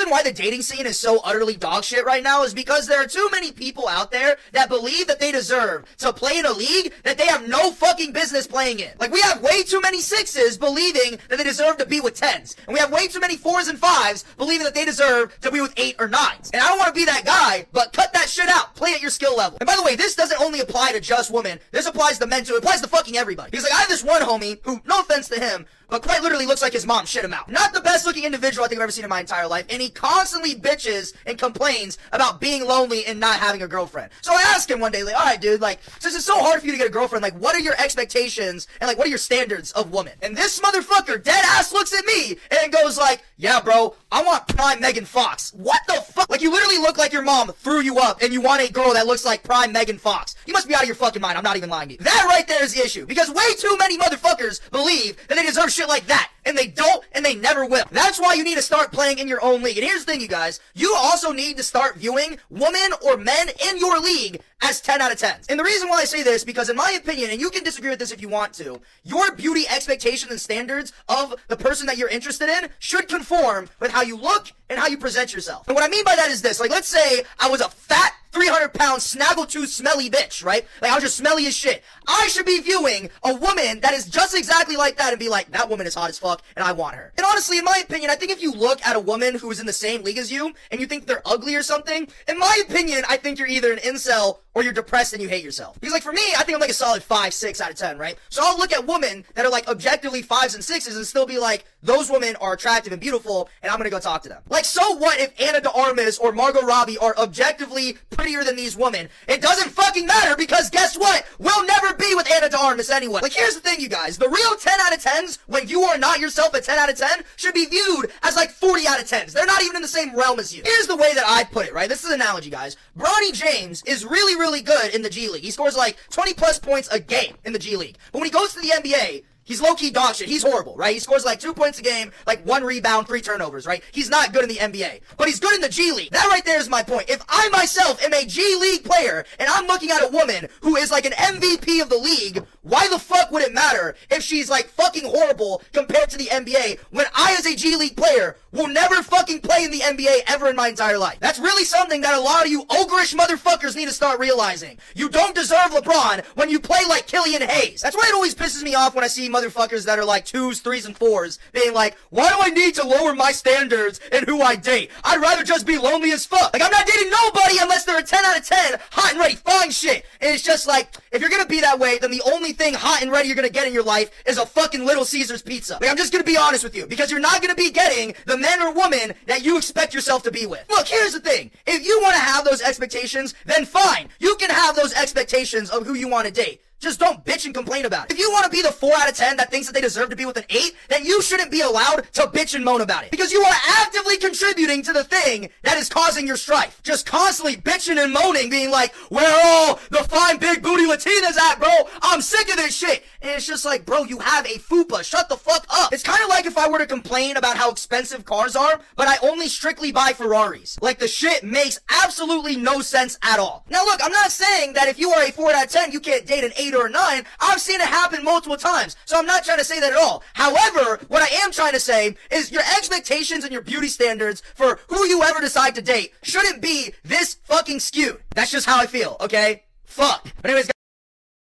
reason why the dating scene is so utterly dog shit right now is because there are too many people out there that believe that they deserve to play in a league that they have no fucking business playing in. Like, we have way too many 6s believing that they deserve to be with 10s. And we have way too many 4s and 5s believing that they deserve to be with 8 or 9s. And I don't want to be that guy, but cut that shit out. Play at your skill level. And by the way, this doesn't only apply to just women. This applies to men too. It applies to fucking everybody. Because, like, I have this one homie who, no offense to him, but quite literally looks like his mom shit him out. Not the best looking individual I think I've ever seen in my entire life, and he constantly bitches and complains about being lonely and not having a girlfriend. So I asked him one day, like, alright dude, like, since it's so hard for you to get a girlfriend, like, what are your expectations and like, what are your standards of women? And this motherfucker dead ass looks at me and goes like, yeah bro, I want prime Megan Fox. What the fuck? Like, you literally look like your mom threw you up and you want a girl that looks like prime Megan Fox. You must be out of your fucking mind, I'm not even lying to you. That right there is the issue, because way too many motherfuckers believe that they deserve shit like that, and they don't, and they never will. That's why you need to start playing in your own league. And here's the thing, you guys, you also need to start viewing women or men in your league as 10 out of 10s. And the reason why I say this, because in my opinion, and you can disagree with this if you want to, your beauty expectations and standards of the person that you're interested in should conform with how you look and how you present yourself. And what I mean by that is this, like, let's say I was a fat 300-pound snaggletooth smelly bitch, right? Like, I was just smelly as shit. I should be viewing a woman that is just exactly like that and be like, that woman is hot as fuck and I want her. And honestly, in my opinion, I think if you look at a woman who is in the same league as you and you think they're ugly or something, in my opinion, I think you're either an incel or you're depressed and you hate yourself. Because, like, for me, I think I'm like a solid 5, 6 out of 10, right? So I'll look at women that are like objectively 5s and 6s and still be like, those women are attractive and beautiful and I'm gonna go talk to them. Like, so what if Anna de Armas or Margot Robbie are objectively prettier than these women? It doesn't fucking matter, because guess what? We'll never be with Anna de Armas anyway. Like, here's the thing, you guys. The real 10 out of 10s, when you are not yourself a 10 out of 10, should be viewed as like 40 out of 10s. They're not even in the same realm as you. Here's the way that I put it, right? This is an analogy, guys. Bronny James is really, really good in the G League. He scores like 20 plus points a game in the G League. But when he goes to the NBA, he's low-key dog shit. He's horrible, right? He scores like 2 points a game, like 1 rebound, 3 turnovers, right? He's not good in the NBA. But he's good in the G League. That right there is my point. If I myself am a G League player, and I'm looking at a woman who is like an MVP of the league, why the fuck would it matter if she's like fucking horrible compared to the NBA when I, as a G League player, will never fucking play in the NBA ever in my entire life? That's really something that a lot of you ogreish motherfuckers need to start realizing. You don't deserve LeBron when you play like Killian Hayes. That's why it always pisses me off when I see motherfuckers that are like 2s, 3s, and 4s being like, why do I need to lower my standards in who I date? I'd rather just be lonely as fuck. Like, I'm not dating nobody unless they're a 10 out of 10, hot and ready, fine shit. And it's just like, if you're gonna be that way, then the only thing hot and ready you're gonna get in your life is a fucking Little Caesars pizza. Like, I'm just gonna be honest with you, because you're not gonna be getting the men or woman that you expect yourself to be with. Look, here's the thing. If you want to have those expectations, then fine. You can have those expectations of who you want to date. Just don't bitch and complain about it. If you want to be the 4 out of 10 that thinks that they deserve to be with an 8, then you shouldn't be allowed to bitch and moan about it. Because you are actively contributing to the thing that is causing your strife. Just constantly bitching and moaning, being like, where are all the fine big booty Latinas at, bro? I'm sick of this shit. And it's just like, bro, you have a fupa. Shut the fuck up. It's kind of like if I were to complain about how expensive cars are, but I only strictly buy Ferraris. Like, the shit makes absolutely no sense at all. Now look, I'm not saying that if you are a 4 out of 10, you can't date an 8 or a 9. I've seen it happen multiple times, so I'm not trying to say that at all. However, what I am trying to say is your expectations and your beauty standards for who you ever decide to date shouldn't be this fucking skewed. That's just how I feel, okay? Fuck. But anyways,